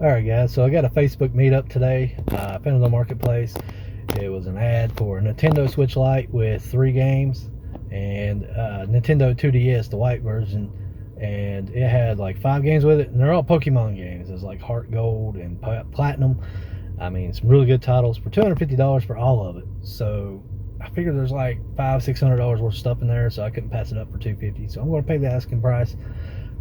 Alright guys, so I got a Facebook meetup today. I found it on the marketplace. It was an ad for a Nintendo Switch Lite with 3 games and Nintendo 2DS, the white version, and it had like 5 games with it, and they're all Pokemon games. It's like Heart Gold and Platinum. I mean, some really good titles for $250 for all of it. So I figured there's like $500-600 worth of stuff in there, so I couldn't pass it up for $250. So I'm going to pay the asking price.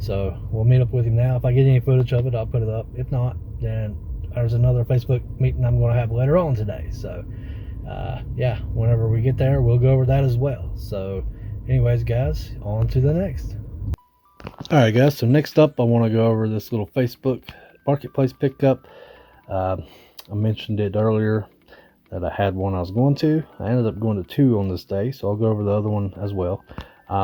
So we'll meet up with him now. If I get any footage of it, I'll put it up. If not, then there's another Facebook meeting I'm going to have later on today. So yeah, whenever we get there, we'll go over that as well. So anyways guys, on to the next. Alright guys, so next up I want to go over this little Facebook marketplace pickup. I mentioned it earlier that I had one I was going to. I ended up going to 2 on this day, so I'll go over the other one as well.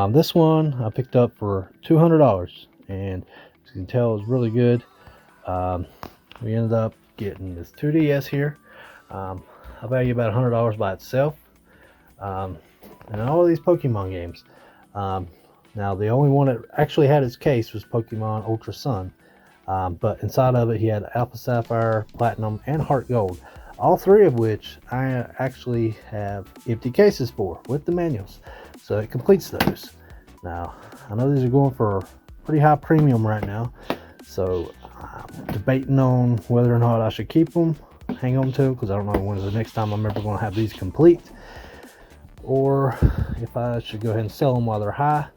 This one I picked up for $200, and as you can tell, it's really good. We ended up getting this 2DS here. I value about $100 by itself, and all of these Pokemon games. Now the only one that actually had its case was Pokemon Ultra Sun, but inside of it he had Alpha Sapphire, Platinum, and Heart Gold. All 3 of which I actually have empty cases for with the manuals, so it completes those. Now I know these are going for a pretty high premium right now, so I'm debating on whether or not I should keep them, hang on to them, because I don't know when's the next time I'm ever going to have these complete, or if I should go ahead and sell them while they're high.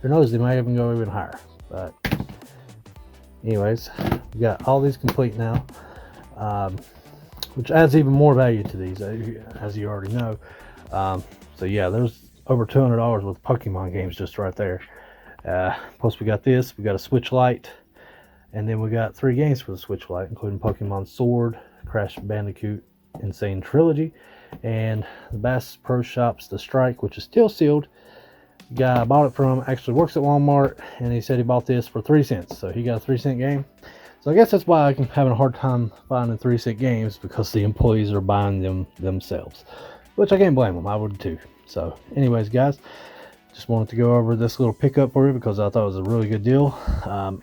Who knows, they might even go even higher. But anyways, we got all these complete now, which adds even more value to these, as you already know. So yeah, there's over $200 worth of Pokemon games just right there. Plus we got this, we got a Switch Lite, and then we got 3 games for the Switch Lite, including Pokemon Sword, Crash Bandicoot Insane Trilogy, and the Bass Pro Shops The Strike, which is still sealed. The guy I bought it from actually works at Walmart, and he said he bought this for 3 cents, so he got a 3-cent game. So I guess that's why I'm having a hard time finding 3-cent games, because the employees are buying them themselves, which I can't blame them. I would too. So anyways guys, just wanted to go over this little pickup for you because I thought it was a really good deal.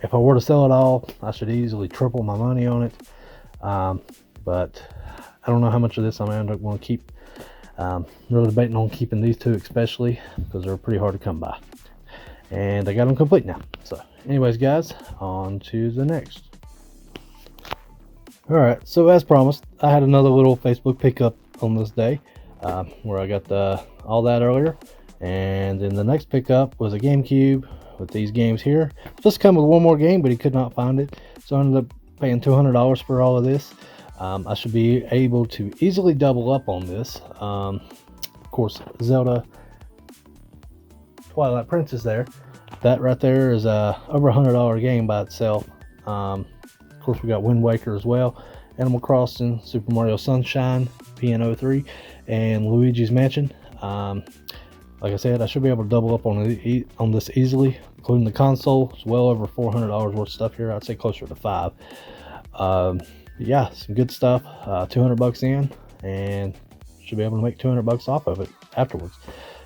If I were to sell it all, I should easily triple my money on it, but I don't know how much of this I'm going to end up going to keep. Really debating on keeping these 2 especially, because they're pretty hard to come by, and I got them complete now. So anyways guys, on to the next. Alright, so as promised, I had another little Facebook pickup on this day, where I got all that earlier, and then the next pickup was a GameCube with these games here. Just come with one more game, but he could not find it, so I ended up paying $200 for all of this. I should be able to easily double up on this. Of course, Zelda Twilight Princess there. That right there is over $100 game by itself. Of course, we got Wind Waker as well, Animal Crossing, Super Mario Sunshine, PN03, and Luigi's Mansion. Like I said, I should be able to double up on this easily, including the console. It's well over $400 worth of stuff here. I'd say closer to 5. Yeah, some good stuff. 200 bucks in, and should be able to make 200 bucks off of it afterwards.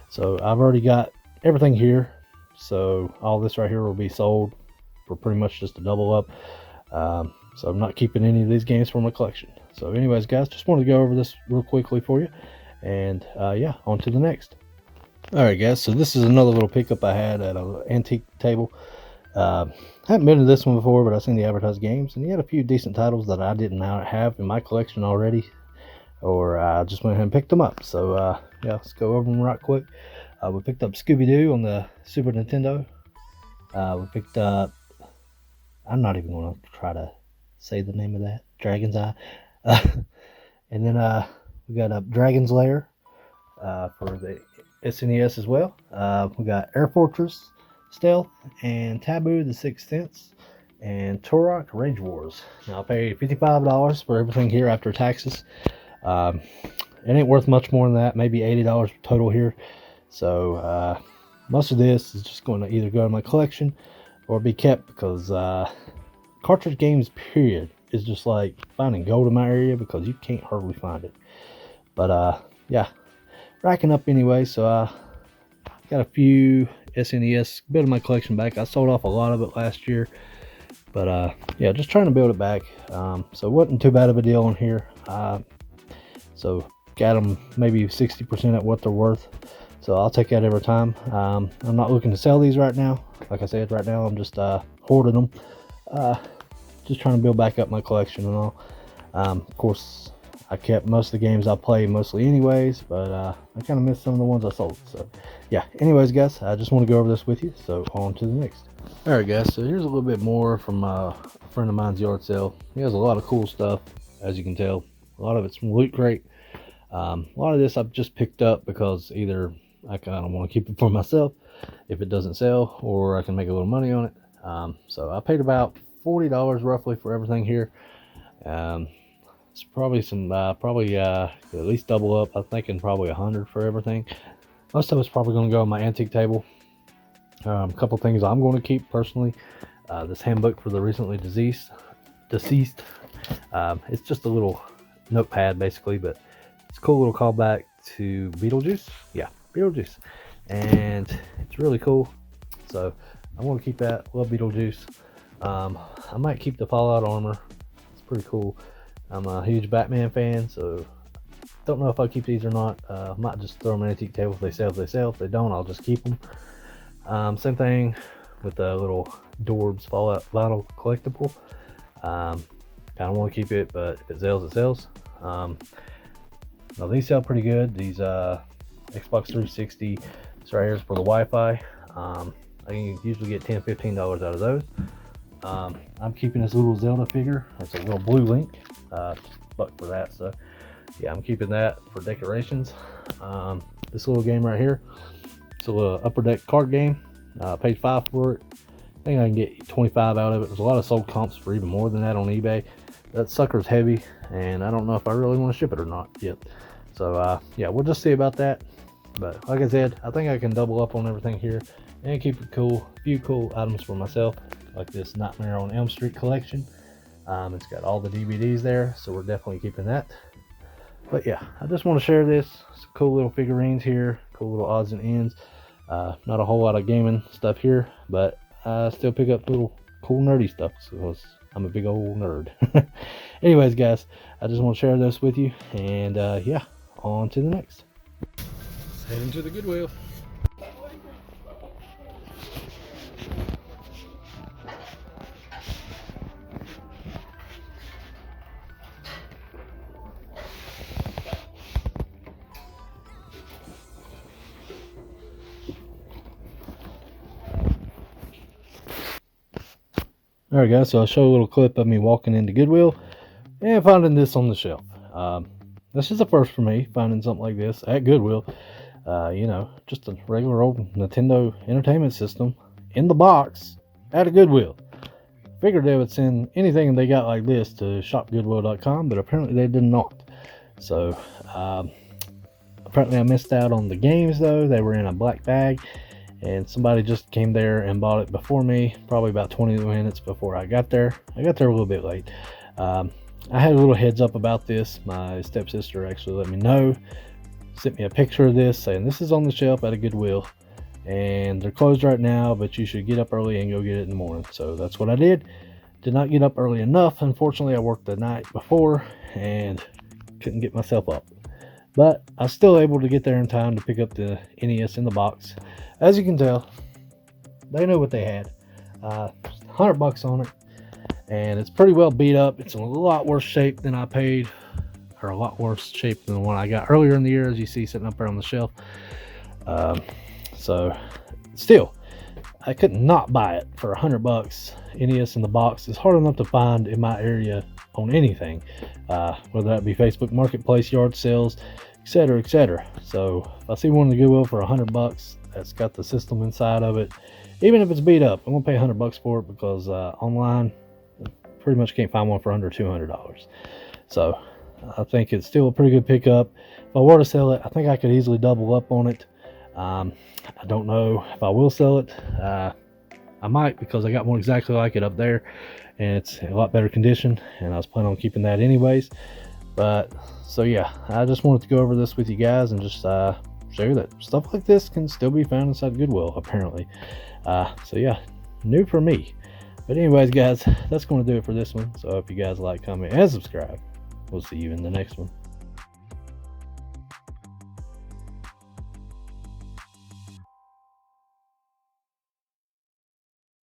So I've already got everything here, so all this right here will be sold for pretty much just a double up. So I'm not keeping any of these games for my collection. So anyways guys, just wanted to go over this real quickly for you, and yeah, on to the next. Alright guys, so this is another little pickup I had at an antique table. I haven't been to this one before, but I've seen the advertised games, and he had a few decent titles that I didn't have in my collection already, or I just went ahead and picked them up. So yeah, let's go over them right quick. We picked up Scooby-Doo on the Super Nintendo. We picked up, I'm not even going to try to say the name of that, Dragon's Eye. And then we got Dragon's Lair for the SNES as well. We got Air Fortress, Stealth, and Taboo the Sixth Sense, and Turok Rage Wars. Now I paid $55 for everything here after taxes. It ain't worth much more than that, maybe $80 total here. So most of this is just going to either go in my collection or be kept, because cartridge games period is just like finding gold in my area, because you can't hardly find it. But yeah, racking up anyway. So I got a few SNES, bit of my collection back. I sold off a lot of it last year, But yeah, just trying to build it back. So it wasn't too bad of a deal on here. So got them maybe 60% at what they're worth. So I'll take that every time. I'm not looking to sell these right now. Like I said, right now I'm just hoarding them. Just trying to build back up my collection and all. Of course, I kept most of the games I play mostly anyways, but I kind of missed some of the ones I sold. So yeah, anyways guys, I just want to go over this with you. So on to the next. All right guys, so here's a little bit more from a friend of mine's yard sale. He has a lot of cool stuff, as you can tell. A lot of it's from Loot Crate. A lot of this I've just picked up because either I kind of want to keep it for myself if it doesn't sell, or I can make a little money on it. So I paid about $40 roughly for everything here. It's probably some at least double up. I'm thinking probably 100 for everything. Most of it's probably going to go on my antique table. A couple things I'm going to keep personally. This handbook for the recently deceased. It's just a little notepad basically, but it's a cool little callback to Beetlejuice. Yeah, Beetlejuice, and it's really cool. So I want to keep that. Love Beetlejuice. I might keep the Fallout armor. It's pretty cool. I'm a huge Batman fan, so don't know if I'll keep these or not. I might just throw them in an antique table. If they sell, they sell. If they don't, I'll just keep them. Same thing with the little Dorbs Fallout vinyl collectible. Kind of want to keep it, but if it sells, it sells. Now these sell pretty good. These Xbox 360 right here is for the Wi-Fi. I can usually get $10-15 out of those. I'm keeping this little Zelda figure. It's a little blue Link. Buck for that. So yeah, I'm keeping that for decorations. This little game right here, it's a little Upper Deck card game. Paid $5 for it. I think I can get 25 out of it. There's a lot of sold comps for even more than that on eBay. That sucker's heavy, and I don't know if I really want to ship it or not yet. So yeah, we'll just see about that. But like I said, I think I can double up on everything here and keep it cool. A few cool items for myself, like this Nightmare on Elm Street collection. It's got all the DVDs there, so we're definitely keeping that. But yeah, I just want to share this. Some cool little figurines here, cool little odds and ends. Not a whole lot of gaming stuff here, but I still pick up little cool nerdy stuff because I'm a big old nerd. Anyways guys, I just want to share this with you, and yeah, on to the next. Let's head into the Goodwill. Alright guys, so I'll show a little clip of me walking into Goodwill and finding this on the shelf. This is a first for me, finding something like this at Goodwill. You know, just a regular old Nintendo Entertainment System in the box at a Goodwill. Figured they would send anything they got like this to shopgoodwill.com, but apparently they did not. So apparently I missed out on the games though. They were in a black bag, and somebody just came there and bought it before me, probably about 20 minutes before I got there. I got there a little bit late. I had a little heads up about this. My stepsister actually let me know, sent me a picture of this saying this is on the shelf at a Goodwill and they're closed right now, but you should get up early and go get it in the morning. So that's what I did. Did not get up early enough. Unfortunately, I worked the night before and couldn't get myself up, but I was still able to get there in time to pick up the NES in the box. As you can tell, they know what they had. $100 on it, and it's pretty well beat up. It's in a lot worse shape than I paid, or a lot worse shape than the one I got earlier in the year, as you see sitting up there on the shelf. So still, I could not buy it for $100. NES in the box is hard enough to find in my area on anything, whether that be Facebook Marketplace, yard sales, etc., etc. So if I see one in the Goodwill for $100 that's got the system inside of it, even if it's beat up, I'm gonna pay $100 for it, because online pretty much can't find one for under $200. So I think it's still a pretty good pickup. If I were to sell it, I think I could easily double up on it. I don't know if I will sell it. I might, because I got one exactly like it up there and it's a lot better condition, and I was planning on keeping that anyways. But so yeah, I just wanted to go over this with you guys and just show you that stuff like this can still be found inside Goodwill apparently. So yeah, new for me. But anyways, guys, that's going to do it for this one. So if you guys like, comment, and subscribe, we'll see you in the next one.